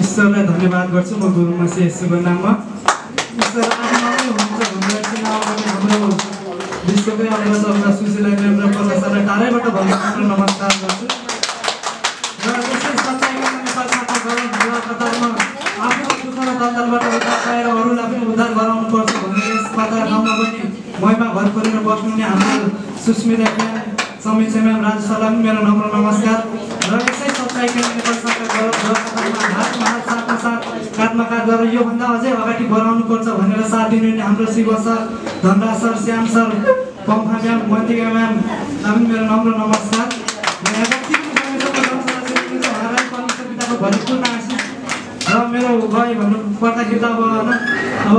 ईश्वरलाई धन्यवाद गर्छु म गुरुमसी यसुको नाममा। ईश्वर आत्मामै हुनुहुन्छ भनेर चिनाउने हाम्रो विश्वकै अग्रजका सुशीला म्याम र प्रकाशलाई टाढैबाट भन्नु नमस्कार गर्छु। र त्यसै सच्चाइको निकटमा गरौँ कतारमा आफ्नो दुःख र दलदलबाट उद्धार पाएर अरूलाई पनि उद्धार गराउनुपर्छ भनेर यस कतार ठाउँमा पनि महिमा घर खोलेर बस्नुहुने हाम्रो सुस्मिता म्याम, समीक्षा म्याम, राजु सरलाई पनि मेरो नम्र नमस्कार। र यसै सच्चाइको निकटमा काठमा काठ गरेर योभन्दा अझै अगाडि बढाउनुपर्छ भनेर साथ दिनुहुने हाम्रो Shiv sir, Dhanraj sir, Shyam sir, Pampha ma'am, Mantika ma'am पनि मेरो नम्र नमस्कार। भरिपूर्ण आशिष र मेरो गए भन्नु पर्दाखेरि त अब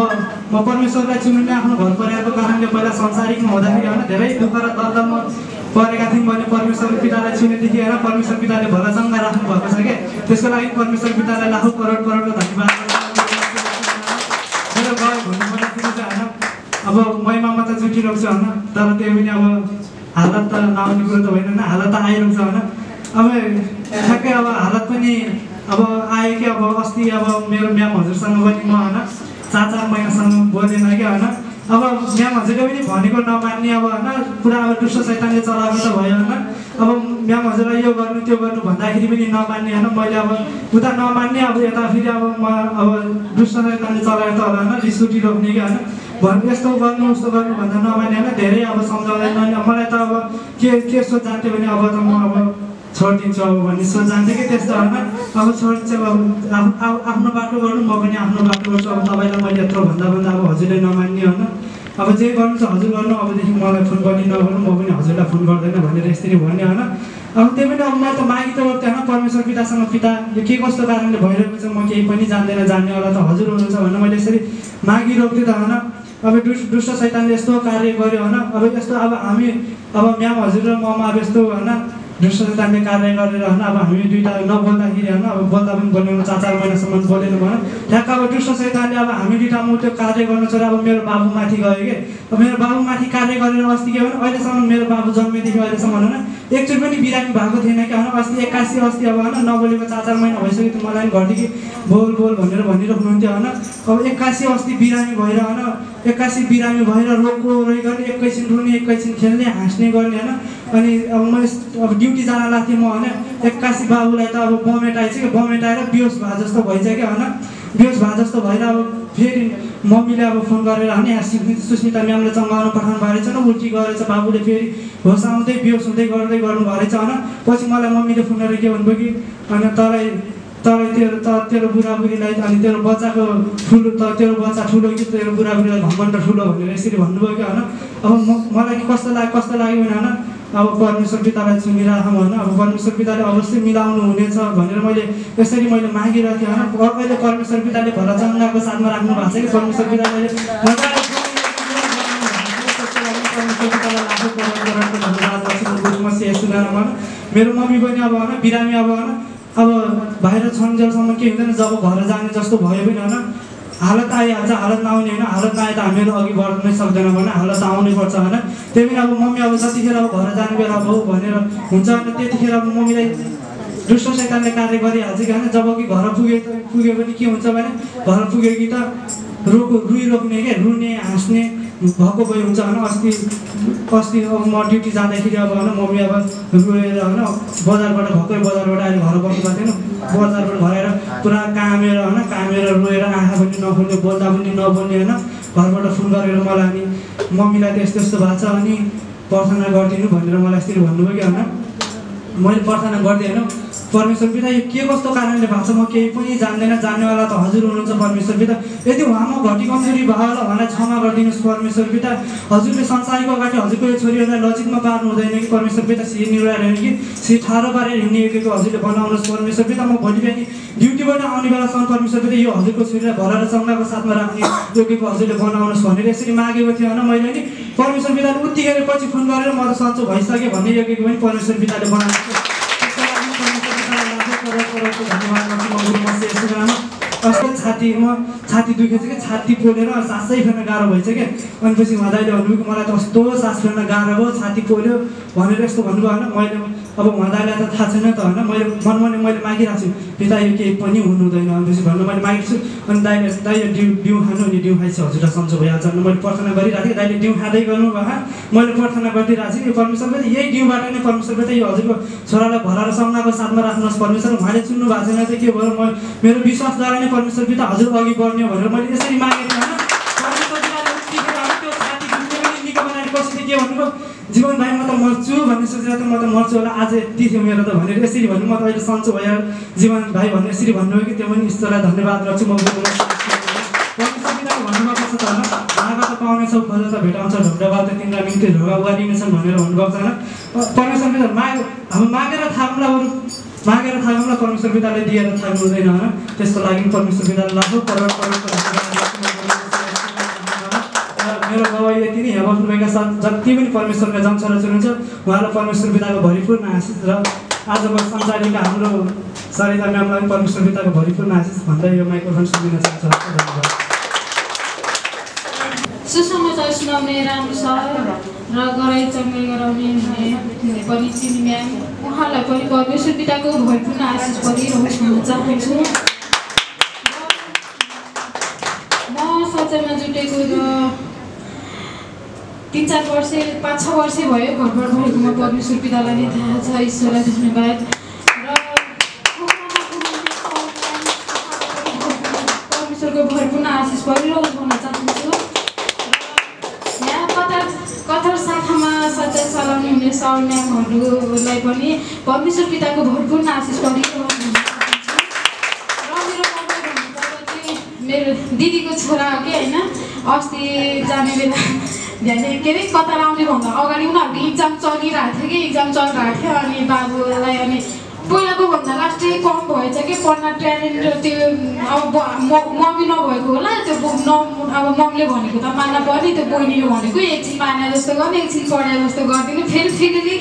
म परमेश्वरलाई चिन्नु आफ्नो घर परिवारको कारणले पहिला संसारिकमा हुँदाखेरि होइन धेरै दुःख र दलदलमा परेका थियौँ भने परमेश्वर पितालाई चिनेदेखि होइन परमेश्वर पिताले भलासँग राख्नु भएको छ कि त्यसको लागि परमेश्वर पितालाई लाखौँ करोडको धन्यवाद। मेरो गए भन्नुपर्दाखेरि चाहिँ होइन अब महिमामा त जुटिरहेको छ होइन, तर त्यो पनि अब हालत त नआउने कुरो त होइन, हालत त आइरहेको छ होइन। अब ठ्याक्कै अब हालत पनि अब आयो कि अब अस्ति अब मेरो म्याम हजुरसँग पनि म होइन 4 महिनासम्म बोलेन कि होइन। अब म्याम हजुरले पनि भनेको नमान्ने अब होइन पुरा अब दुष्ट शैतानले चलाएको त भयो होइन। अब म्याम हजुरलाई यो गर्नु त्यो गर्नु भन्दाखेरि पनि नमान्ने होइन, मैले अब उता नमान्ने अब यता फेरि अब म अब दुष्ट शैतानले चलाएर त होला होइन रिस उठिरोक्ने कि होइन यस्तो गर्नु उस्तो गर्नु भन्दा नमान्ने होइन। धेरै अब सम्झाउँदैन मलाई त अब के सोच जान्थ्यो भने अब त म अब छोडिदिन्छु अब भन्ने सोच जान्थ्यो कि त्यस्तो होइन। अब छोडिन्छ अब आफ्नो बाटो गर्नु म पनि आफ्नो बाटो गर्छु। अब तपाईँलाई मैले यत्रो भन्दा अब हजुरले नमान्ने होइन। अब जे गर्नु छ हजुर गर्नु, अबदेखि मलाई फोन पनि नगर्नु, म पनि हजुरलाई फोन गर्दैन भनेर यसरी भन्ने होइन। अब त्यो पनि अब मैले त मागी त गर्थेँ होइन परमेश्वर पितासँग, पिता यो के कस्तो कारणले भइरहेको छ म केही पनि जान्दैन, जान्नेवाला त हजुर हुनुहुन्छ भनेर मैले यसरी मागिरहेको थिएँ त होइन। अब दुष्ट शैतानले यस्तो कार्य गर्यो होइन। अब यस्तो अब हामी अब म्याम हजुर र ममा अब यस्तो होइन दुष्ट शैतानले कार्य गरेर होइन अब हामी दुईवटा नबोल्दाखेरि होइन अब बोल्दा पनि बोल्नु 4 महिनासम्म बोलेन भने ठ्याक्क अब दुष्ट शैतानले अब हामी दुईवटा म त्यो कार्य गर्न छोडेर अब मेरो बाबुमाथि गयो कि अब मेरो बाबुमाथि कार्य गरेर अस्ति के भने अहिलेसम्म मेरो बाबु जन्मेदेखि अहिलेसम्म होइन एकचोटि पनि बिरामी भएको थिएन कि होइन। अस्ति 81 अस्ति अब होइन नबोलेको 4 महिना भइसक्यो त्यो मलाई पनि घरदेखि बोल बोल भनेर भनिराख्नुहुन्थ्यो होइन। अब 81 अस्ति बिरामी भएर होइन 81 बिरामी भएर रोगको रोइ गर्ने, एकैछिन रुने एकैछिन खेल्ने हाँस्ने गर्ने होइन। अनि अब मैले अब ड्युटी जान लाग्थेँ म होइन 81 बाबुलाई त अब बमेट आइछ कि बमेट आएर बेहोस भए जस्तो भइसक्यो होइन। बेहोस भए जस्तो भएर अब फेरि मम्मीले अब फोन गरेर होइन सुस्मिता म्यामले चङ्गाउनु पठाउनु भएको रहेछ न, उल्टी गरेछ बाबुले फेरि होस आउँदै बेहोस हुँदै गर्दै गर्नुभएको रहेछ होइन। पछि मलाई मम्मीले फोन गरेर के भन्नुभयो कि अनि तेरो बुढाबुढीलाई अनि तेरो बच्चाको ठुलो तेरो बच्चा ठुलो कि तेरो बुढाबुढीलाई घमण्ड ठुलो भनेर यसरी भन्नुभयो कि होइन। अब मलाई कस्तो लाग्यो भने होइन अब परमेश्वर पितालाई सुनिराखौँ होइन। अब परमेश्वर पिताले अवश्य मिलाउनु हुनेछ भनेर मैले यसरी मैले मागिरहेको थिएँ होइन। अहिले परमेश्वर पिताले भला चङ्गाको साथमा राख्नु भएको छ कि परमेश्वर पिताले मेरो मम्मी पनि अब होइन बिरामी अब होइन अब बाहिर छन्जेलसम्म के हुँदैन, जब घर जाने जस्तो भयो पनि होइन हालत आइहाल्छ, हालत नआउने होइन। हालत नआए त हामीहरू अघि बढ्नै सक्दैन भने हालत आउनै पर्छ होइन। त्यही पनि अब मम्मी अब जतिखेर अब घर जाने बेला भयो भनेर हुन्छ होइन त्यतिखेर अब मम्मीलाई दुष्ट शैतानले कार्य गरिहाल्छ कि होइन। जब कि घर पुग्यो भने के हुन्छ भने घर पुग्यो कि त रुइरोक्ने के रुने हाँस्ने भएको भइ हुन्छ होइन। अस्ति अब म ड्युटी जाँदाखेरि अब होइन मम्मी अब रोएर होइन बजारबाट भर्खर बजारबाट आएर घर बस्नुभएको थिएन, बजारबाट घर आएर पुरा कामेर होइन कामेर रोएर आँखा पनि नखोल्ने बोल्दा पनि नबोल्ने होइन। घरबाट फोन गरेर मलाई अनि मम्मीलाई त यस्तो यस्तो भएको छ अनि प्रार्थना गरिदिनु भनेर मलाई यसरी भन्नुभयो कि होइन। मैले प्रार्थना गर्दै होइन परमेश्वर पिता यो के कस्तो कारणले भएको छ म केही पनि जान्दैन, जान्नेवाला त हजुर हुनुहुन्छ परमेश्वर पिता। यदि उहाँमा घटी कमजोरी भयो होला उहाँलाई क्षमा गरिदिनुहोस् परमेश्वर पिता। हजुरले संसारको अगाडि हजुरको यो छोरीहरूलाई लजितमा पार्नु हुँदैन कि परमेश्वर पिता, सिर निहुराएर होइन कि सिर ठाडो पारेर हिँड्ने योग्यको हजुरले बनाउनुहोस् परमेश्वर पिता। म भोलि बिहान ड्युटीबाट आउने बेलासम्म परमेश्वर पिता यो हजुरको छोरीलाई भर र चङ्गाको साथमा राख्ने योग्यको हजुरले बनाउनुहोस् भनेर यसरी मागेको थियो होइन मैले नि। परमेश्वर पिताले उत्तिखेर पछि फोन गरेर म त सन्चो भइसकेँ भन्ने योग्यको पनि परमेश्वर पिताले बनाएको थियो। छाती दुखेछ कि छाती पोलेर सासै फेर्न गाह्रो भएछ क्या। अनि पछि दाइले भन्नुभयो कि मलाई त कस्तो सास फेर्न गाह्रो भयो छाती पोल्यो भनेर यस्तो भन्नुभयो होइन। मैले अब उहाँलाई त थाहा छैन त होइन मैले मनमा मैले मागिरहेको छु पिता यो केही पनि हुनु हुँदैन भनेपछि भन्नु मैले मागेको छु अनि दाइ यो डिउ खानु अनि डिउ खाइसक्यो हजुरलाई सन्चो भइहाल्छ भने मैले प्रार्थना गरिरहेको थिएँ दाइले डिउ खाँदै गर्नुभयो मैले प्रार्थना गरिदिइरहेको छु यो परमेश्वरले यही डिउबाट नै परमेश्वरले यो हजुरको छोरालाई भला र सङ्घको साथमा राख्नुहोस् परमेश्वर उहाँले चुन्नु भएको छैन त के भयो म मेरो विश्वासद्वारा नै परमेश्वर पिता हजुर अघि बढ्ने भनेर मैले यसरी मागेको होइन के भन्नुभयो जीवन भाइ म त मर्छु भन्ने सोचेर त म त मर्छु होला आज यति थियो मेरो त भनेर यसरी भन्नु म त अहिले सन्चो भयो जीवन भाइ भन्ने यसरी भन्नुभयो कि त्यो पनि ईश्वरलाई धन्यवाद गर्छु म परमेश्वर पिताको भन्नुभएको छ त होइन उहाँबाट पाउनेछौ खोज त भेटाउँछ ढोकाबाट त तिमीलाई निम्ति ढोका उगारिनेछन् भनेर भन्नुभएको छ होइन परमेश्वर पिता हामी मागेर थाहा मागेर थाहा परमेश्वर पिताले दिएर थाहा हुँदैन होइन त्यसको लागि परमेश्वर पिताले लाखौँ करोड मेरो गवाई यति नै यहाँ बस्नुभएका साथ जति पनि परमेश्वरका जमछरा चुनुहुन्छ उहाँलाई परमेश्वर पिताको भरिपूर्ण आशिष र आजको संसारीका हाम्रो सरिता म्यामलाई परमेश्वर पिताको भरिपूर्ण आशिष भन्दै यो माइक्रोफोन सुनिन चाहन्छु धन्यवाद सुसमाचार सुनाउने राम्रो सर र गराइ चङ्गाइ गराउने पनि चिनी म्याम उहाँलाई पनि परमेश्वर पिताको भरिपूर्ण आशिष परिरहोस् भन्न चाहन्छु म सच्यामा जुटेको र 3-4 वर्ष 5-6 वर्ष भयो घरबाट भएकोमा परमेश्वर पितालाई नै थाहा छ ईश्वरलाई धन्यवाद र परमेश्वरको भरपूर्ण आशिष परिरहोस् भन्न चाहन्छु यहाँ कतार शाखामा सच्चाइ चलाउने हुने सर म्यामहरूलाई पनि परमेश्वर पिताको भरपूर्ण आशिष परिरहोस् भन्न चाहन्छु र मेरो दिदीको छोरा हो कि होइन अस्ति जाने बेला के अरे कता आउने भन्दा अगाडि उनीहरूको इक्जाम चलिरहेको थियो कि इक्जाम चलिरहेको थियो अनि बाबुलाई अनि पहिलाको भन्दा लास्टै कम भएछ कि पढ्न ट्यालेन्ट त्यो अब मम्मी नभएको होला त्यो अब मम्मीले भनेको त मान्न पर्ने त्यो बहिनीले भनेको एकछिन माने जस्तो गर्ने एकछिन पढाए जस्तो गरिदिनु फेरि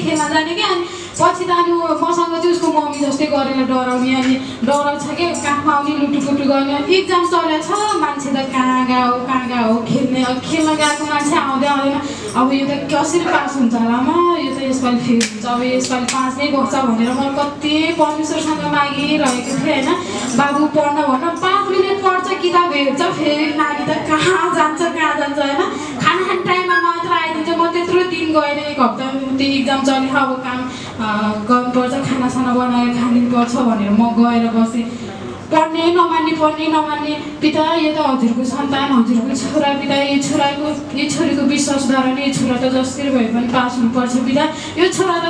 खेल्न जाने कि अनि पछि त अनि मसँग चाहिँ उसको मम्मी जस्तै गरेर डराउने अनि डराउँछ कि काखमा आउने लुटुपुटु गर्ने इक्जाम चलेको छ मान्छे त कहाँ गयो खेल्ने खेल्न गएको मान्छे आउँदैन अब यो त कसरी पास हुन्छ होला म यो त यसपालि फेल हुन्छ अब यसपालि पास नै बस्छ भनेर मैले कति परमेश्वरसँग मागिरहेको थिएँ होइन बाबु पढ्न भन 5 मिनट पढ्छ किताब हेर्छ फेरि नानी त कहाँ जान्छ होइन खाना खाने टाइममा मात्र आइदिन्छ म त्यत्रो दिन गएर 1 हप्ता त्यो इक्जाम चल्यो अब काम गर्नुपर्छ खानासाना बनाएर खानिनुपर्छ भनेर म गएर बसेँ पढ्ने नमान्ने पिता यो त हजुरको सन्तान हजुरको छोरा पिता यो छोरीको विश्वासद्वारा नै छोरा त जसरी भए पनि पास हुनुपर्छ पिता यो छोरा त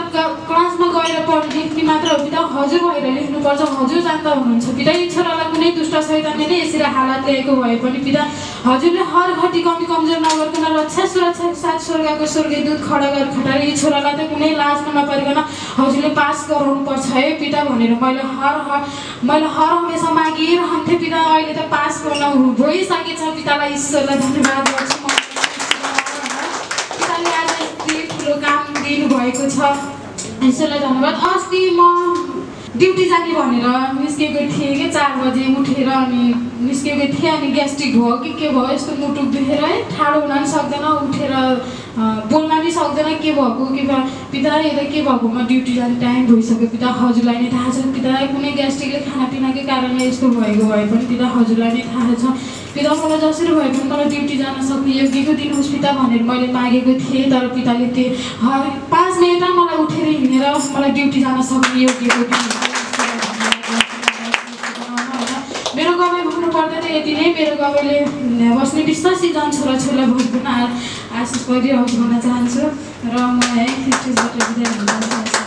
क्लासमा गएर लेख्ने मात्र हो पिता हजुर भएर लेख्नुपर्छ हजुर जान्दा हुनुहुन्छ पिता यो छोरालाई कुनै दुष्ट शैतानले नै यसरी हालत ल्याएको भए पनि पिता हजुरले हर घटी कमी कमजोर नगर्कन रक्षा सुरक्षाको साथ स्वर्गको स्वर्गीय दूत खडा गरेर खटाएर यो छोरालाई त कुनै लाजमा नपरिकन हजुरले पास गराउनुपर्छ है पिता भनेर मैले हर हमेसा मागिरहन्थेँ पिता अहिले त पास गर्न भइसकेछ पितालाई ईश्वरलाई धन्यवाद गर्छु म पिताले आज यति ठुलो काम दिनुभएको छ ईश्वरलाई धन्यवाद अस्ति म ड्युटी जाने भनेर निस्केको थिएँ कि 4 बजे उठेर अनि निस्केको थिएँ अनि ग्यास्ट्रिक भयो कि के भयो यस्तो मुटु दुखेर है ठाडो हुन पनि सक्दैन उठेर बोल्न पनि सक्दैन के भएको कि पिता यो त के भएको म ड्युटी जाने टाइम भइसक्यो पिता हजुरलाई नै थाहा छ पिता कुनै ग्यास्ट्रिकले खानापिनाकै कारणले यस्तो भएको भए पनि पिता हजुरलाई नै थाहा छ पिता मलाई जसरी भए पनि मलाई ड्युटी जान सक्ने योग्यको दिनुहोस् पिता भनेर मैले मागेको थिएँ तर पिताले त्यो 5 मिनटमा मलाई उठेर हिँडेर मलाई ड्युटी जान सक्ने योग्यको दिनुहोस् मेरो गवाई भन्नु पर्दैन यति नै मेरो गवाईले बस्ने विश्वासी जन छोराछोरीलाई भरपूर्ण आशिष परिरहोस् भन्न चाहन्छु र म है स्टेजबाट बिदा हुन चाहन्छु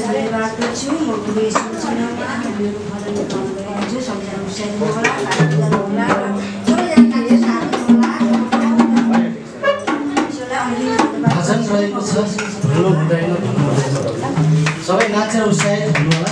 धन्यवाद गर्छु म गुरु ईश्वरसँग मेरो भजन गाउन गइरहेछु सबैजना उत्साहित होला साथीहरू होला भजन रहेको छ ठुलो हुँदैन सबै नाचेर उत्साहित हुनु होला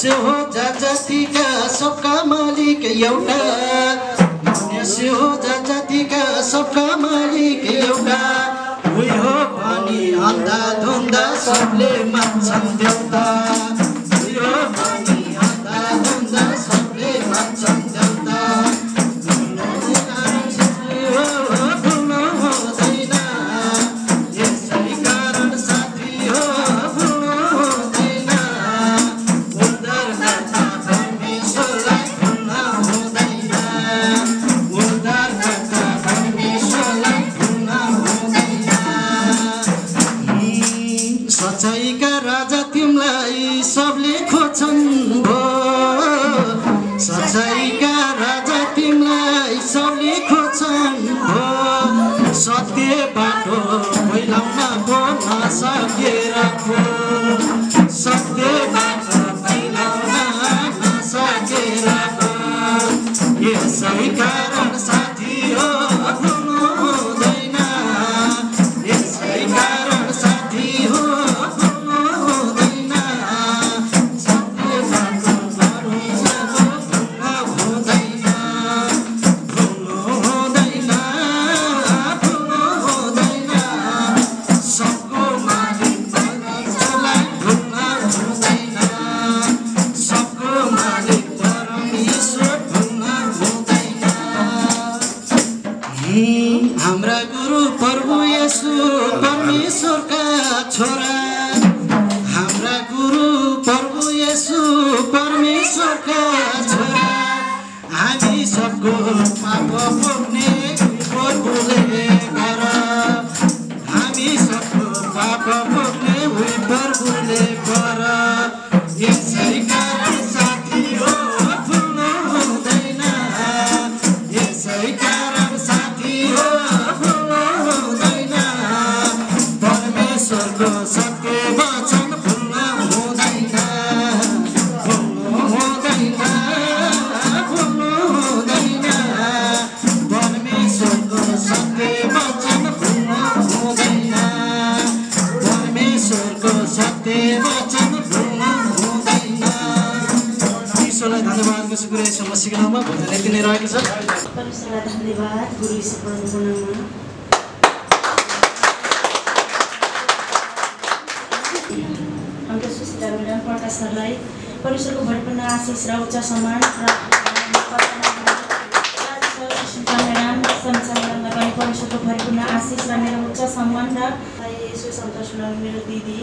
मनुष्य हो जातिका सबका मालिक एउटा मनुष्य हो जातिका सबका मालिक एउटा उही हो भनी अन्धा धुन्दा सबले मान्छन् देउता उही हो भनी अन्धा धुन्दा सबले मान्छन् देउता सच्चाइका राजा तिमीलाई सबले खोज्छन् भो सच्चाइका राजा तिमीलाई सबले खोज्छन् भो सत्य बाटो फैलाउन भो नसकेर भो सत्य बाटो फैलाउन नसकेर भो यसै कारण साथी हो भुल्नु हुँदैन यसै कारण साथी हो हाम्रा गुरु प्रभु येशू परमेश्वरका छोरा हाम्रा गुरु प्रभु येशू परमेश्वरका छोरा हामी सबको पाप भोग्ने प्रभुले गर हामी सबको पाप भोग्ने प्रभुले गर यसै कारण साथी हो भुल्नु हुँदैन यसै कारण साथी हो भुल्नु हुँदैन परमेश्वरको सत्य वचन भुल्नु हुँदैन भुल्नु हुँदैन भुल्नु हुँदैन परमेश्वरको सत्य वचन भुल्नु हुँदैन परमेश्वरको सत्य वचन भुल्नु हुँदैन ईश्वरलाई धन्यवाद यसो कुरा यसो मसीको नाममा भजन यति नै रहेको छ परमेश्वरलाई धन्यवाद गुरु ईश्वरको नाममा हाम्रो सुशीला म्याडम प्रकाश सरलाई परमेश्वरको भरिपूर्ण आशिष र उच्च सम्मान र म्याडम समीक्षा म्याडमलाई पनि परमेश्वरको भरिपूर्ण आशिष र मेरो उच्च सम्मान र यसो सन्तोष मेरो दिदी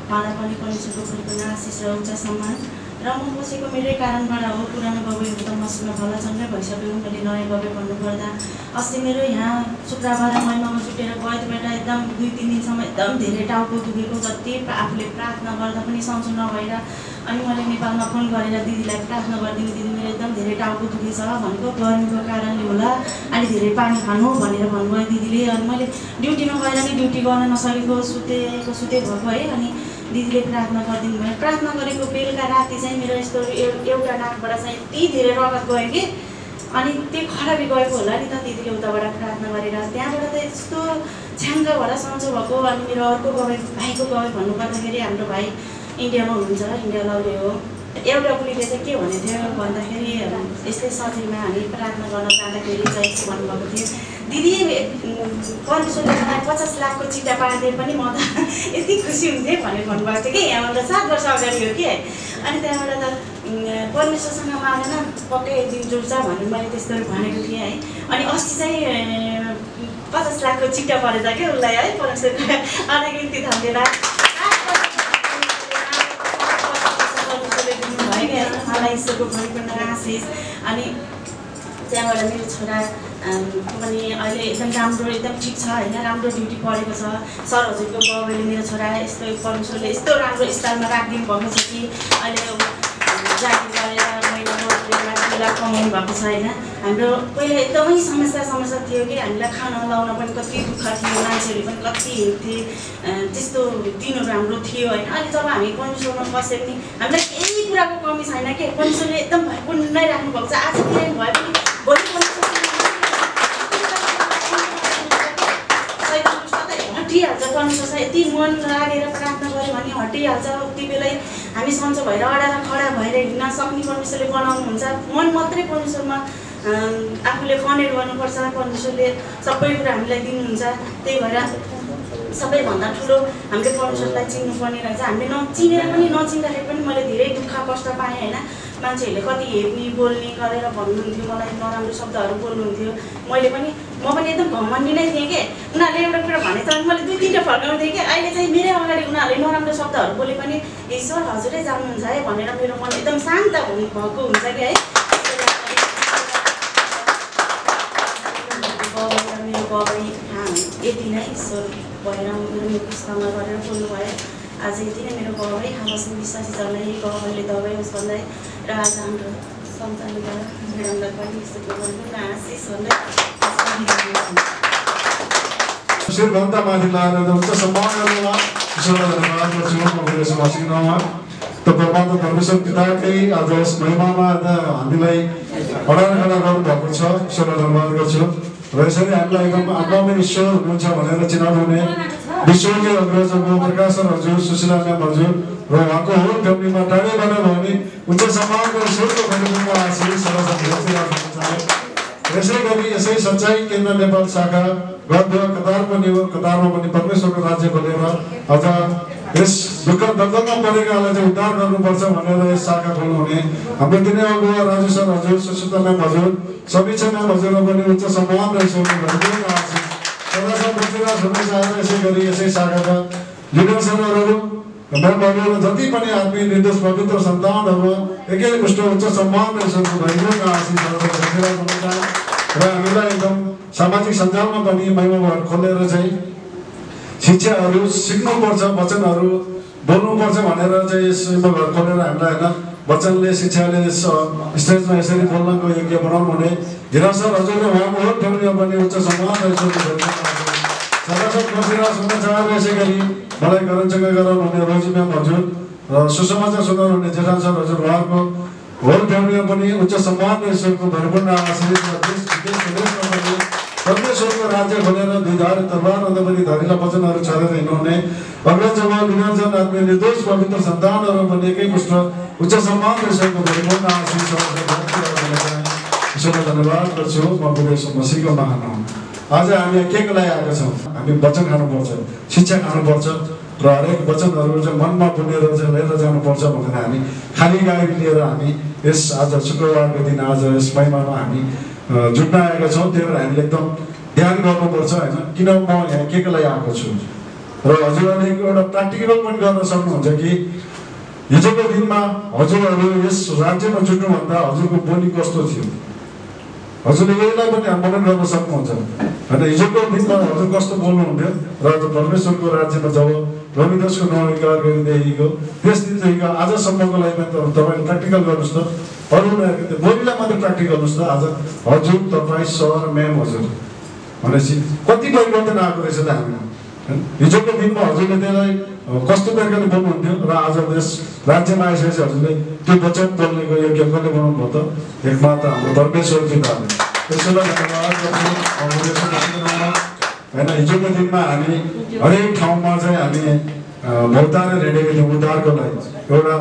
उहाँलाई पनि परमेश्वरको भरिपूर्ण आशिष र उच्च सम्मान र म बसेको मेरै कारणबाट हो पुरानो बाबुहरू त मसँग भलाचङ्गै भइसक्यो उनीहरूले नयाँ बाबु भन्नुपर्दा अस्ति मेरो यहाँ शुक्रबार महिनामा छुटेर गयो त्यो बेला एकदम 2-3 दिनसम्म एकदम धेरै टाउको दुखेको जति आफूले प्रार्थना गर्दा पनि सन्चो नभएर अनि मैले नेपालमा फोन गरेर दिदीलाई प्रार्थना गरिदिनु दिदी मेरो एकदम धेरै टाउको दुखेछ भनेको गर्मीको कारणले होला अनि धेरै पानी खानु भनेर भन्नुभयो दिदीले अनि मैले ड्युटीमा गएर नि ड्युटी गर्न नसकेको सुते भएको है अनि दिदीले प्रार्थना गरिदिनु भयो प्रार्थना गरेको बेलुका राति चाहिँ मेरो यस्तो एउटा नाकबाट चाहिँ यति धेरै रगत गयो कि अनि त्यो खराबी गएको होला नि त दिदीले उताबाट प्रार्थना गरेर त्यहाँबाट त यस्तो छ्याङ्ग भएर सन्चो भएको अनि मेरो अर्को गवे भाइको गवे भन्नुपर्दाखेरि हाम्रो भाइ इन्डियामा हुनुहुन्छ इन्डिया लौरे हो एउटा बुढीले चाहिँ के भनेको थियो भन्दाखेरि यस्तै सजिलोमा हामी प्रार्थना गर्न जाँदाखेरि चाहिँ भन्नुभएको थियो दिदी परमेश्वरले मलाई 50 लाखको चिट्टा पारिदिए पनि म त यति खुसी हुन्थेँ भनेर भन्नुभएको थियो कि यहाँबाट 7 वर्ष अगाडि हो कि अनि त्यहाँबाट त परमेश्वरसँग मानेन पक्कै दिन जुट्छ भनेर मैले त्यस्तो भनेको थिएँ है अनि अस्ति चाहिँ 50 लाखको चिट्टा परेछ क्या उसलाई है परमेश्वरले अनेक निम्ति धन्यवाद मलाई ईश्वरको भरिपूर्ण आशिष अनि त्यहाँबाट मेरो छोरा पनि अहिले एकदम राम्रो एकदम ठिक छ होइन राम्रो ड्युटी परेको छ सर हजुरको बाबुले मेरो छोरा यस्तो परमेश्वरले यस्तो राम्रो स्टाइलमा राखिदिनु भएको छ कि अहिले जागिर गरेर महिना कमाउनु भएको छ होइन हाम्रो पहिला एकदमै समस्या थियो कि हामीलाई खाना लाउन पनि कति दुःख थियो मान्छेहरू पनि कति हेर्थ्थे त्यस्तो दिनहरू हाम्रो थियो होइन अहिले जब हामी परमेश्वरमा बस्यो भने हामीलाई केही कुराको कमी छैन कि परमेश्वरले एकदम भरिपूर्ण नै राख्नुभएको छ आज बिहान भए पनि भोलि हटिहाल्छ परमेश्वर यति यति मन लागेर प्रार्थना गऱ्यो भने हटिहाल्छ। उति बेलै हामी सन्चो भएर अडाएर खडा भएर हिँड्न सक्ने परमेश्वरले बनाउनुहुन्छ। मन मात्रै परमेश्वरमा आफूले कनेक्ट गर्नुपर्छ। परमेश्वरले सबै कुरा हामीलाई दिनुहुन्छ। त्यही भएर सबैभन्दा ठुलो हामीले परमेश्वरलाई चिन्नुपर्ने रहेछ। हामीले नचिनेर पनि नचिन्दाखेरि पनि मैले धेरै दुःख कष्ट पाएँ होइन। मान्छेहरूले कति हेप्ने बोल्ने गरेर भन्नुहुन्थ्यो, मलाई नराम्रो शब्दहरू बोल्नुहुन्थ्यो। म पनि एकदम घमण्डी नै थिएँ कि उनीहरूले एउटा कुरा भनेछ भने मैले 2-3टा फर्काउँथेँ कि अहिले चाहिँ मेरै अगाडि उनीहरूले नराम्रो शब्दहरू बोले पनि ईश्वर हजुरै जान्नुहुन्छ है भनेर मेरो मन एकदम शान्त भएको हुन्छ कि है। मेरो बाबै यति नै ईश्वर भएर मेरो मुखसँग गरेर बोल्नुभयो। आज यति नै मेरो बाबै खासमा विश्वासी जनै बाबैले दबाई होस् भन्दै र आज हाम्रो सन्तानबाट भिडमलाई पनि ईश्वरको भन्नु आशिष भन्दै शिरभन्दा माथि लाएर उच्च सम्मान गर्नुमा ईश्वरलाई धन्यवाद गर्छु। म मसिनोमा त परमात्मा परमेश्वर पिताकै आज यस महिमामा हामीलाई अडान खडा गर्नुभएको छ। ईश्वरलाई धन्यवाद गर्छु। र यसरी हामीलाई एकदम आत्मामा ईश्वर हुनुहुन्छ भनेर चिनाउनु हुने विश्वकै अग्रजको प्रकाशन हजुर, सुशीला म्याम हजुर र उहाँको होल फ्यामिलीमा टाढैबाट भयो भने उच्च सम्मानको ईश्वरको फलिनुको आशिष यसै गरी यसै सच्चाइ केन्द्र नेपाल शाखा गद्य कतारमा पनि परमेश्वरको राज्य खोलेर अझ यस दुःख दलदलमा परेकालाई चाहिँ उद्धार गर्नुपर्छ भनेर यस शाखा खोल्नुहुने हाम्रो तिनै अगुवा राजु सर हजुर, सुशीला म्याम हजुर, समीक्षा म्याम हजुरलाई पनि उच्च सम्मान र ईश्वरको आशिष सदासम्म बसिरहेको हुन चाहेर यसै गरी यसै शाखाका लिडर्सहरू म्यामहरू जति पनि आत्मीय निर्दोष पवित्र सन्तानहरू एकै मुष्ट उच्च सम्मान र ईश्वरको भइरहेको आशिषहरू बसिरहेको हुन चाहे र हामीलाई एकदम सामाजिक सञ्जालमा पनि महिमाहरू खोलेर चाहिँ शिक्षाहरू सिक्नुपर्छ, वचनहरू बोल्नुपर्छ भनेर चाहिँ यस घर खोलेर हामीलाई होइन वचनले शिक्षाले स्टेजमा यसरी बोल्नको योग्य बनाउनु हुने हिरा सर हजुर र उहाँको होल फ्यामिलीमा पनि उच्च सम्मान र सदासम्म बसिरहेको हुन चाहेर यसै गरी मलाई गरनसँग गराउनु हुने रोजी म्याम हजुर र सुसमाचार सुनाउनु हुने जेठान सर हजुर उहाँको होल फ्यामिलीमा पनि उच्च सम्मान र ईश्वरको भरिपूर्ण आशिष र देश विदेशमा पनि परमेश्वरको राज्य खोलेर दुईधार तरबार पनि धरिला वचनहरू छरेर हिँड्नुहुने अग्रजमा विनर्जन आत्मीय निर्दोष पवित्र सन्तानहरू पनि एकै पुष्ट उच्च सम्मान र ईश्वरको भरिपूर्ण आशिष ईश्वरलाई धन्यवाद गर्छु। म विदेश मसीहको महान हूँ। आज हामी केको लागि आएका छौँ? हामी वचन खानुपर्छ, शिक्षा खानुपर्छ र हरेक वचनहरू चाहिँ मनमा बुनेर चाहिँ लिएर जानुपर्छ भनेर हामी खाली गाडी लिएर हामी यस आज शुक्रबारको दिन आज यस महिमामा हामी जुट्न आएका छौँ। त्यही भएर हामीले एकदम ध्यान गर्नुपर्छ होइन, किन म यहाँ केको लागि आएको छु र हजुरहरूले एउटा प्र्याक्टिकल पनि गर्न सक्नुहुन्छ कि हिजोको दिनमा हजुरहरू यस राज्यमा जुट्नुभन्दा हजुरको बोली कस्तो थियो, हजुरले यसलाई पनि मनन गर्न सक्नुहुन्छ होइन। हिजोको दिनमा हजुर कस्तो बोल्नुहुन्थ्यो र परमेश्वरको राज्यमा जब रविदासको नवीकार गरिदिएको त्यस दिनदेखिको आजसम्मको लागि पनि तपाईँले प्र्याक्टिकल गर्नुहोस् त। अरू बोलीलाई मात्रै प्र्याक्टिकल गर्नुहोस् त। आज हजुर, तपाईँ, सर, म्याम हजुर भनेपछि कति परिवर्तन आएको रहेछ त हामीलाई। हिजोको दिनमा हजुरले त्यसलाई कस्तो प्रकारले बोल्नुहुन्थ्यो र आज यस राज्यमा आइसकेपछि हजुरले त्यो वचन बोल्नेको योग्य कसले बनाउनु भयो त? एकमात्र हाम्रो परमेश्वर पिताले। त्यसैलाई धन्यवाद गर्छु होइन। हिजोको दिनमा हामी हरेक ठाउँमा चाहिँ हामी भौतारेर हिँडेको थियौँ उद्धारको लागि। एउटा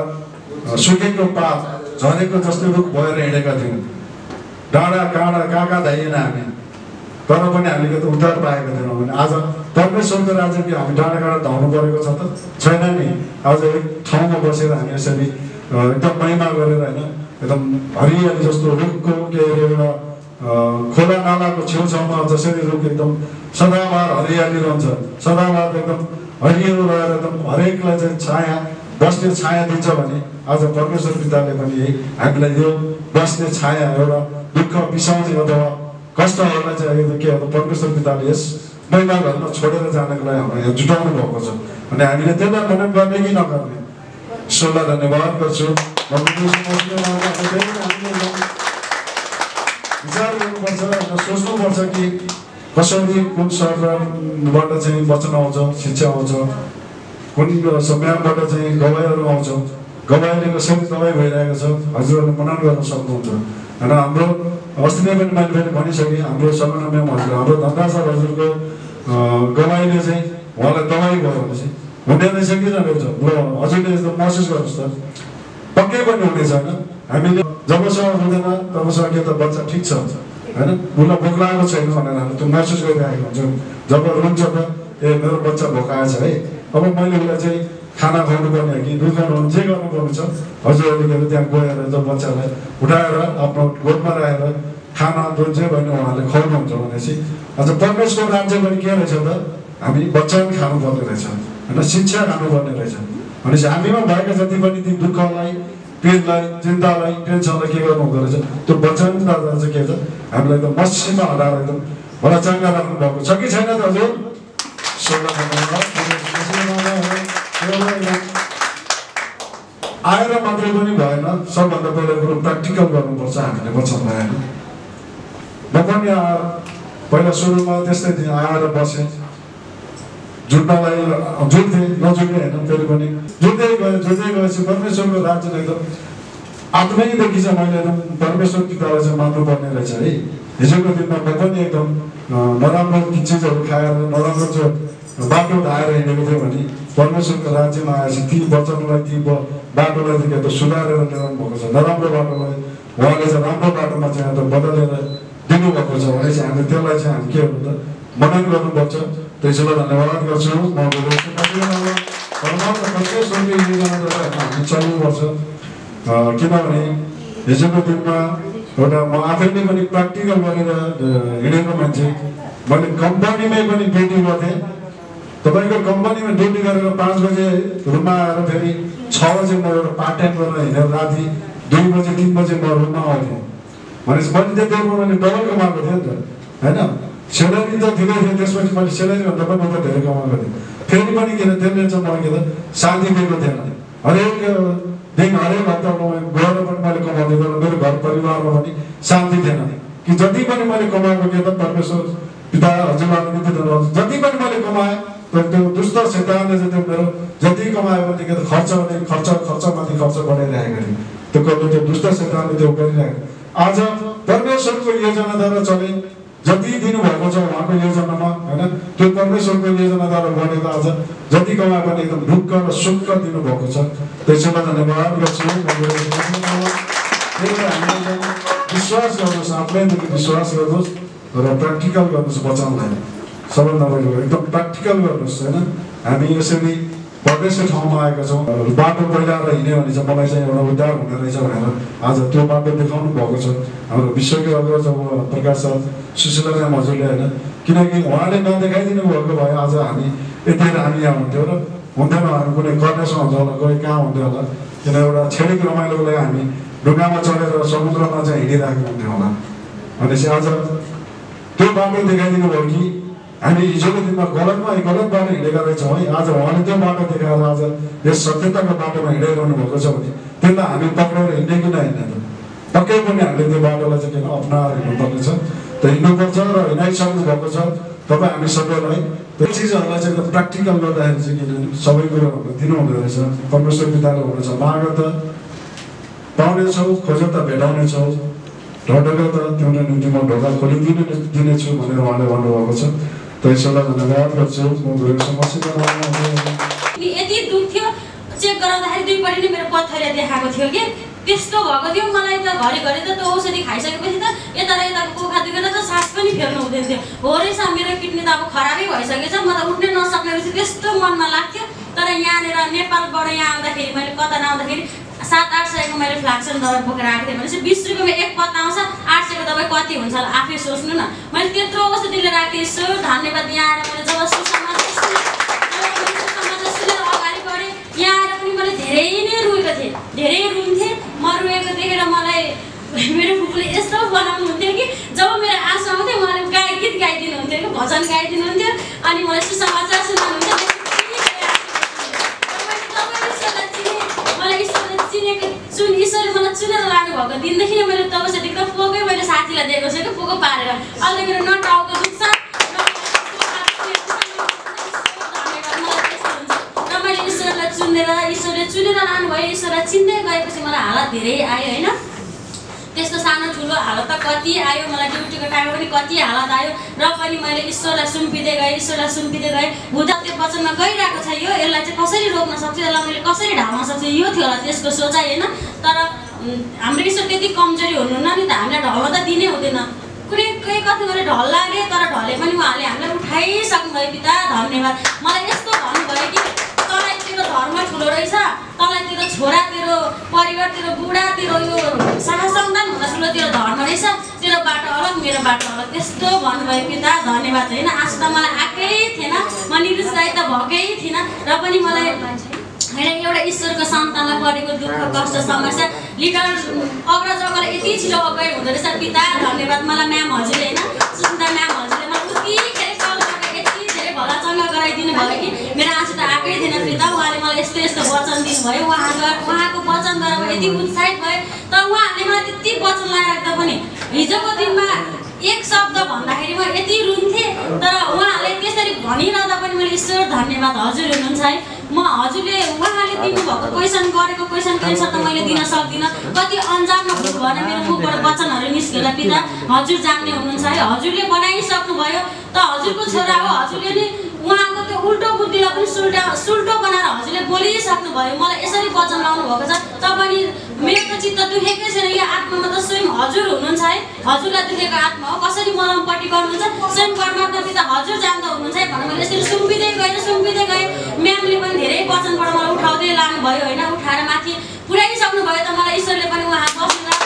सुकेको पात झरेको जस्तै रुख भएर हिँडेका थियौँ। डाँडा काँडा कहाँ धाइएन हामी, तर पनि हामीले त उद्धार पाएका थिएनौँ भने आज परमेश्वरको राज्यको हामी डाँडा काँडा धाउनु परेको छ त? छैन नि। आज एक ठाउँमा बसेर हामी यसरी एकदम महिमा गरेर होइन एकदम हरियाली जस्तो रुखको के अरे एउटा खोला नालाको छेउछाउमा जसरी रुख एकदम सदाबार हरियाली रहन्छ, सदाबार एकदम हरियो रहेर एकदम हरेकलाई चाहिँ छाया बस्ने छाया दिन्छ भने आज परमेश्वर पिताले पनि हामीलाई यो बस्ने छाया एउटा दुःख बिसाउने अथवा कष्टहरूलाई चाहिँ के हो परमेश्वर पिताले यस महिमा घरमा छोडेर जानको लागि हामीलाई यहाँ जुटाउनु भएको छ। अनि हामीले त्यसलाई मनन गर्ने कि नगर्ने ईश्वरलाई धन्यवाद गर्छु। विचार गर्नुपर्छ र सोच्नुपर्छ कि कसरी कुन सरबाट चाहिँ वचन आउँछ, शिक्षा आउँछ, कुन समयबाट चाहिँ गवाईहरू आउँछ, गवाईले कसरी दबाई भइरहेको छ हजुरहरूले मनन गर्न सक्नुहुन्छ होइन। हाम्रो अस्ति नै पनि मैले भनिसकेँ, हाम्रो सगना म्याम हजुर, हाम्रो धन्दा सर हजुरको गवाईले चाहिँ उहाँलाई दबाई भयो भने चाहिँ हुँदैन रहेछ कि रहेछ ल हजुरले यस्तो महसुस गर्नुहोस् त पक्कै पनि हुनेछ होइन हामीले जबसम्म हुँदैन तबसम्म के त बच्चा ठिक छ होइन उसलाई भोक लागेको छैन भनेर हामी त्यो महसुस गरिरहेको हुन्छौँ जब रुन्छ त ए मेरो बच्चा भोकाएछ है अब मैले उसलाई चाहिँ खाना खुवाउनु पर्ने हो कि दुध खुवाउनु जे गर्नुपर्ने छ हजुरहरूले त्यहाँ गएर जब बच्चालाई उठाएर आफ्नो गोठमा राखेर खाना दुध जे भने उहाँले खुवाउनुहुन्छ भनेपछि अझ परमेश्वरको राज्य पनि के रहेछ त हामी बच्चा पनि खानुपर्ने रहेछ होइन शिक्षा खानुपर्ने रहेछ भनेपछि हामीमा भएका जति पनि ती दुःखलाई पीडलाई चिन्तालाई टेन्सनलाई के गर्नु हुँदो रहेछ त्यो बच्चा पनि दादा चाहिँ के छ हामीलाई एकदम मसिनमा हटाएर एकदम बडा चङ्गा राख्नु भएको छ कि छैन त हजुर आएर मात्रै पनि भएन सबभन्दा पहिलो कुरो प्र्याक्टिकल गर्नुपर्छ हामीले बच्चालाई होइन म पनि पहिला सुरुमा त्यस्तै थिएँ आएर बसेँ जुट्नलाई जुट्थेँ नजुट्ने होइन फेरि पनि जुट्दै गएपछि परमेश्वरको राज्य एकदम आत्मैदेखि चाहिँ मैले एकदम परमेश्वर पितालाई चाहिँ मान्नुपर्ने रहेछ है हिजोको दिनमा म पनि एकदम नराम्रो चिजहरू खाएर नराम्रो जो बाटो धाएर हिँडेको थियो भने परमेश्वरको राज्यमा आएपछि ती वचनलाई ती बाटोलाई चाहिँ त सुधारेर ल्याउनु भएको छ नराम्रो बाटोलाई उहाँले चाहिँ राम्रो बाटोमा चाहिँ त बदलेर दिनुभएको छ भने चाहिँ हामीले त्यसलाई चाहिँ हामी के गर्नु त मनन गर्नुपर्छ त्यसैलाई धन्यवाद गर्छु म हामी चल्नुपर्छ किनभने हिजोको दिनमा एउटा म आफैले पनि प्र्याक्टिकल गरेर हिँडेको मान्छे मैले कम्पनीमै पनि ड्युटी गर्थेँ तपाईँको कम्पनीमा ड्युटी गरेर 5 बजे रुममा आएर फेरि 6 बजे म एउटा पार्ट टाइम गरेर हिँडेर राति 2 बजे 3 बजे म रुममा आउँथेँ भनेपछि मैले त्यतिखेर मैले डबल कमाएको थिएँ नि त होइन सेलेरी त दिँदै थियो त्यसपछि मैले सेलेरीभन्दा पनि उता धेरै कमाएको थिएँ फेरि पनि किन त्यसले चाहिँ मलाई के त शान्ति दिएको थिएन हरेक दिन हरेक हप्तामा गएर पनि मैले कमाउँथेँ तर मेरो घर परिवारमा पनि शान्ति थिएन कि जति पनि मैले कमाएको के त परमेश्वर पिता हजुरबाबा नित्य जति पनि मैले कमाएँ तर त्यो दुष्ट शैतानले चाहिँ त्यो मेरो जति कमायो भने के त खर्चमाथि खर्च बढाइरहेको थिएँ त्यो गर्नु त्यो दुष्ट शैतानले त्यो गरिरहेको आज परमेश्वरको योजनाद्वारा चले जति दिनुभएको छ उहाँको योजनामा होइन त्यो परमेश्वरको योजनाद्वारा गरेर आज जति कमायो भने एकदम ढुक्क र सुक्क दिनुभएको छ त्यसैमा धन्यवाद गर्छु विश्वास गर्नुहोस् आफ्नैदेखि विश्वास गर्नुहोस् र प्र्याक्टिकल गर्नुहोस् वचनलाई सबभन्दा पहिलो एकदम प्र्याक्टिकल गर्नुहोस् होइन हामी यसरी परदेशको ठाउँमा आएका छौँ बाटो पहिलाएर हिँड्यो भने चाहिँ मलाई चाहिँ एउटा उद्धार हुने रहेछ भनेर आज त्यो बाटो देखाउनु भएको छ हाम्रो विश्वकै अग्रज प्रकाश सर सुशीला राम हजुरले होइन किनकि उहाँले नदेखाइदिनु भएको भए आज हामी यतिखेर हामी यहाँ हुन्थ्यो र हुन्थेन हामी कुनै कर्नेसमा हुन्छ होला कोही कहाँ हुन्थ्यो होला किन एउटा छेडिक रमाइलोको लागि हामी ढुङ्गामा चढेर समुद्रमा चाहिँ हिँडिरहेको हुन्थ्यो होला भनेपछि आज त्यो बाटो देखाइदिनु भयो कि हामी हिजोको दिनमा गलत बाटो हिँडेका रहेछौँ है आज उहाँले त्यो बाटो देखाएर आज यस सत्यताको बाटोमा हिँडाइरहनु भएको छ भने त्यसलाई हामी पक्रेर हिँड्ने कि नहिँड्ने त पक्कै पनि हामीले त्यो बाटोलाई चाहिँ किन अप्नाएर हिँड्नुपर्ने छ त हिँड्नुपर्छ र हिँडाइसक्नु भएको छ तपाईँ हामी सबैलाई त्यो चिजहरूलाई चाहिँ एकदम प्र्याक्टिकल गर्दाखेरि चाहिँ किन सबै कुरोहरू दिनुहुँदो रहेछ परमेश्वर पिताले हुनेछ माग त पाउनेछौ खोज त भेटाउनेछौ ढोका त तिम्रो निम्ति म ढोका खोलिदिनेछु भनेर उहाँले भन्नुभएको छ त्यसैलाई धन्यवाद गर्छु म गएर समस्या यति दुख थियो चेक गराउँदाखेरि दुईपट्टि नै मेरो पत्थरिया देखाएको थियो कि त्यस्तो भएको थियो मलाई त घरिघरि त त्यो औषधि खाइसकेपछि त यता र यताको कोखा दुखेर त सास पनि फेर्नु हुँदैन थियो हो रहेछ मेरो किडनी त अब खराबै भइसकेछ म त उठ्नै नसक्नेपछि त्यस्तो मनमा लाग्थ्यो तर यहाँनिर नेपालबाट यहाँ आउँदाखेरि मैले कता नआउँदाखेरि 700-800 मैले फ्ल्याक्सन दबाई बोकेर आएको थिएँ भनेपछि 20 रुपियाँमा एक पत्ता आउँछ 800 को दबाई कति हुन्छ होला आफै सोच्नु न मैले त्यत्रो औषधि लिएर आएको थिएँ सो धन्यवाद यहाँ आएर मैले जब सुसमाचार सुनेर अगाडि बढेँ यहाँ आएर पनि मैले धेरै नै रोएको थिएँ धेरै रुन्थेँ म रोएको देखेर मलाई मेरो फुपूले यस्तो बनाउनुहुन्थ्यो कि जब मेरो आँसु आउँथ्यो उहाँले गीत गाइदिनुहुन्थ्यो कि भजन गाइदिनुहुन्थ्यो अनि मलाई सुसमाचार सुनाउनुहुन्थ्यो ईश्वरले मलाई चुनेर लानुभएको दिनदेखि नै मैले तबसरी त पोकै मैले साथीलाई दिएको छु कि पोको पारेर अहिले मेरो न टाउको दुख्छ र मैले ईश्वरले चुनेर लानुभयो ईश्वरलाई चिन्दै गएपछि मलाई हालत धेरै आयो होइन त्यस्तो सानो ठुलो हालत त कति आयो, मलाई ड्युटीको टाइममा पनि कति हालत आयो, र पनि मैले ईश्वरलाई सुम्पिँदै गएँ। हुँदा त्यो वचनमा गइरहेको छ, यसलाई चाहिँ कसरी रोक्न सक्छु, यसलाई मैले कसरी ढाल्न सक्छु, यो थियो होला त्यसको सोचाइ होइन। तर हाम्रो ईश्वर त्यति कमजोरी हुनुहुन्न नि त, हामीलाई ढल्न त दिनै हुँदैन। कति मैले ढल्ला अरे, तर ढले पनि उहाँले हामीलाई उठाइसक्नुभयो। पिता धन्यवाद। मलाई यस्तो भन्नुभयो कि तँलाई तेरो धर्म ठुलो रहेछ, तँलाई तेरो छोरा, तेरो परिवार, तेरो बुढा, तेरो यो शाखा सन्तान भन्दा ठुलो तेरो धर्म रहेछ, तेरो बाटो अलग, मेरो बाटो अलग, त्यस्तो भन्नुभयो। पिता धन्यवाद। होइन आँसु त मलाई आएकै थिएन, म निरुत्साहित त भएकै थिइनँ, र पनि मलाई होइन एउटा ईश्वरको सन्तानलाई परेको दुःख कष्ट समस्या लिडर अग्रज अग्र यति छिटो अगाडि हुँदो रहेछ। पिता धन्यवाद। मलाई म्याम हजुरले होइन सुस्मिता म्याम हजुरले मलाई उतिखेर कलबाट यति धेरै भलाचङ्गा गराइदिनु भयो कि मेरो आँसु त आएकै थिएन। पिता उहाँले मलाई यस्तो यस्तो वचन दिनुभयो, उहाँको वचनद्वारा म यति उत्साहित भएँ। तर उहाँहरूले मलाई त्यति वचन लगाइराख्दा पनि हिजोको दिनमा एक शब्द भन्दाखेरि म यति रुन्थेँ, तर उहाँहरूले त्यसरी भनिरहँदा पनि मैले ईश्वर धन्यवाद हजुर हुनुहुन्छ है। म हजुरले उहाँले दिनुभएको गरेको क्वेसनको एन्सर त मैले दिन सक्दिनँ, कति अन्जानमा भुल भएर मेरो मुखबाट वचनहरू निस्केर। पिता हजुर जान्ने हुनुहुन्छ है, हजुरले बनाइसक्नुभयो त, हजुरको छोरा हो, हजुरले नि उहाँको त्यो उल्टो बुद्धिलाई पनि सुल्टो बनाएर हजुरले बोलिसक्नुभयो। मलाई यसरी वचन लाउनु भएको छ। तपाईँ मेरो त चित्त दुखेकै छैन, यो आत्मामा त स्वयं हजुर हुनुहुन्छ है, हजुरलाई दुखेको आत्मा हो, कसरी मलमपट्टि गर्नुहुन्छ स्वयं परमात्मा पिता हजुर जान्दा हुनुहुन्छ है भनेर मैले यसरी सुम्पिँदै गएँ। म्यामले पनि धेरै वचनबाट मलाई उठाउँदै लानुभयो होइन, उठाएर माथि पुर्याइसक्नुभयो। त मलाई ईश्वरले पनि उहाँ बस्नुलाई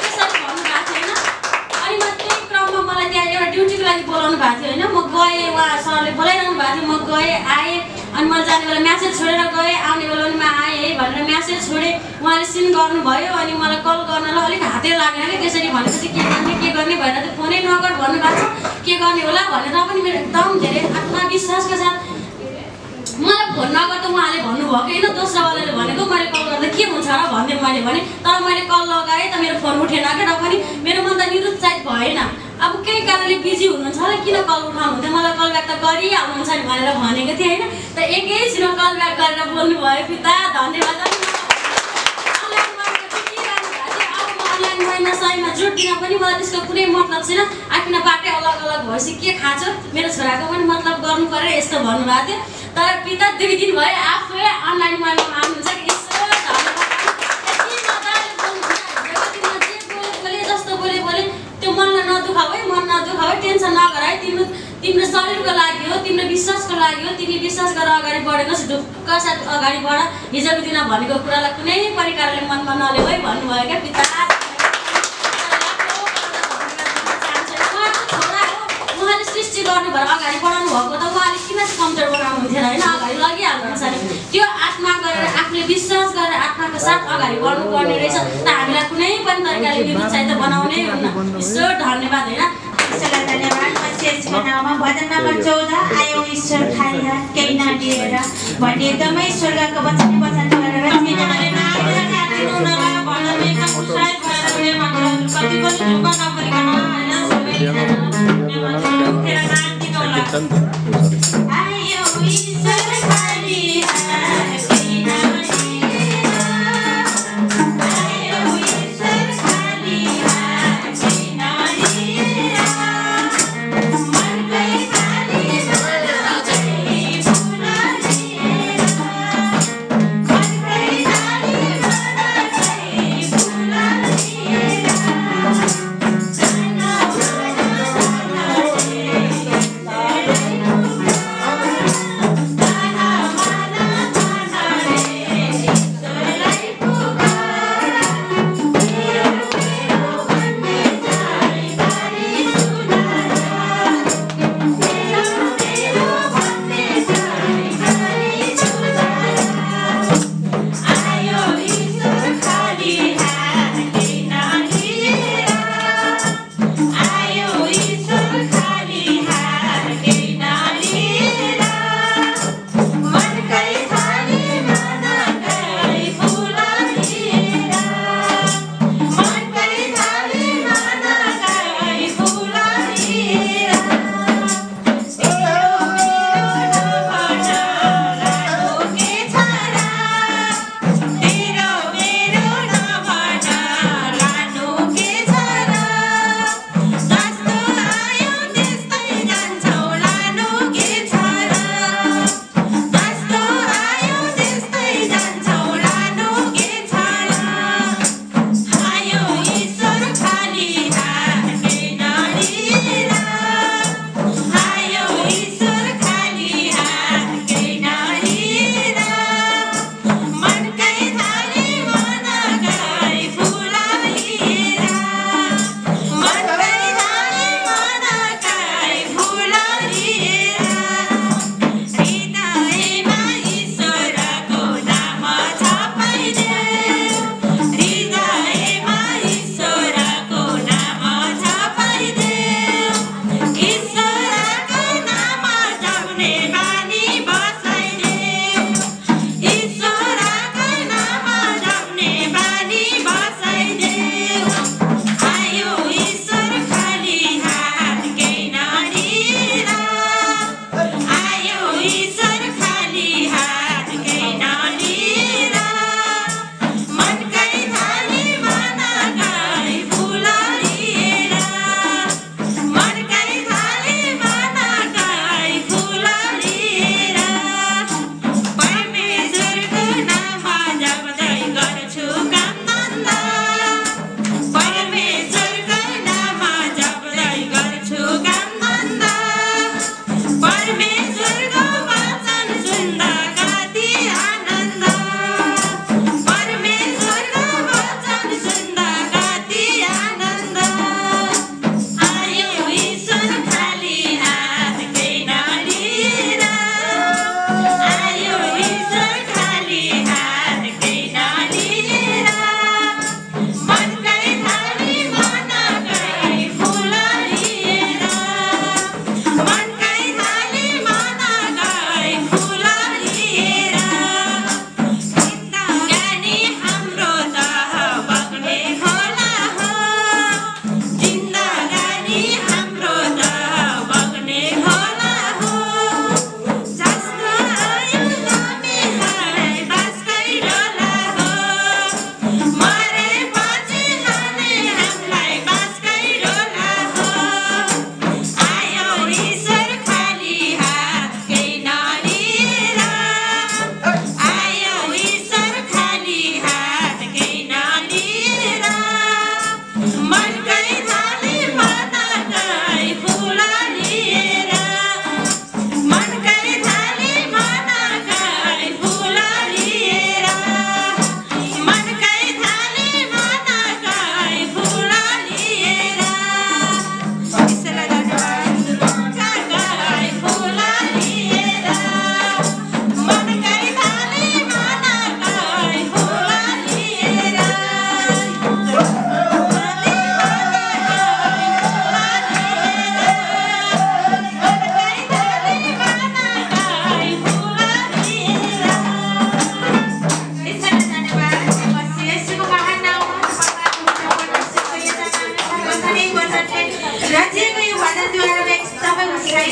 त्यसरी भन्नुभएको थियो होइन। अनि म त्यही क्रममा मलाई त्यहाँ एउटा ड्युटीको लागि बोलाउनु भएको थियो होइन, म गएँ, उहाँ सरले बोलाइरहनु भएको थियो, म गएँ आएँ। अनि मैले जाने बेला म्यासेज छोडेर गएँ, आउने बेला पनि म आएँ है भनेर म्यासेज छोडेँ। उहाँले सिन गर्नुभयो, अनि मलाई कल गर्नलाई अलिक हातै लागेन कि, त्यसरी भनेपछि के गर्ने भएर त्यो फोनै नगर भन्नुभएको छ, के गर्ने होला भनेर पनि मेरो एकदम धेरै आत्मविश्वासको साथ मलाई फोन नगर्दा उहाँले भन्नुभएको होइन, दोस्रोवालाले भनेको मैले कल गर्दा के हुन्छ र भन्दै मैले भने, तर मैले कल लगाएँ त मेरो फोन उठेन क्या, र पनि मेरो मन त निरुत्साहित भएन। अब केही कारणले बिजी हुनुहुन्छ होला, किन कल उठाउनुहुन्थ्यो, मलाई कल ब्याक त गरिहाल्नुहुन्छ नि भनेर भनेको थिएँ होइन। त एकैछिन कल ब्याक गरेर बोल्नुभयो। पिता धन्यवाद। अनलाइन महिना सहीमा जुट्दिन पनि मलाई त्यसको कुनै मतलब छैन, आफ्नो बाटै अलग अलग भएपछि के खाँचो, मेरो छोराको पनि मतलब गर्नु पऱ्यो यस्तो भन्नुभएको थियो। तर पिता 2 दिन भयो आफै अनलाइन महिनामा आउनुहुन्छ कि ईश्वर बोले जस्तो बोले त्यो मनलाई नदुखाऊ है, मन नदुखाऊ है, टेन्सन नगर है, तिम्रो शरीरको लागि हो, तिम्रो विश्वासको लागि हो, तिमी विश्वास गरेर अगाडि बढेको ढुक्क साथ अगाडि बढ, हिजोको दिन भनेको कुरालाई कुनै प्रकारले मनमा नल्याऊ है भन्नुभयो क्या। पिता सृष्टि गर्नु भएर अगाडि बढाउनु भएको त उहाँले किन कमजोर बनाउनु हुन्थेन होइन, अगाडि लगिहाल्नुहुन्छ नि। त्यो आत्मा गरेर आफूले विश्वास गरेर आत्माको साथ अगाडि बढ्नुपर्ने रहेछ। त हामीलाई कुनै पनि तरिकाले निरुत्साहित बनाउनै हुन्न। ईश्वर धन्यवाद होइन। ईश्वरलाई धन्यवाद। मसियसको नाममा भजन नम्बर 14 आयो ईश्वर खाएर केही नदिएर भन्ने एकदमै स्वर्गको वचन गरेर तिमीहरूले नाचेर नाच्नु नभए भनमेका उत्साहित भएर मान्छेहरू कति पनि ढुक्क नपरिकन होइन आयो ईश्वर खाएर केही नदिएर आयो ईश्वर खाएर केही नदिएर मनकै खाली मनकै फुला दिएर मनकै खाली मनकै फुला दिएर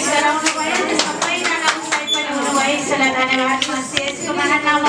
गराउनु भयो सबैजना उत्साहित पनि हुनुभयो ईश्वरलाई धन्यवाद। यसको महान नाम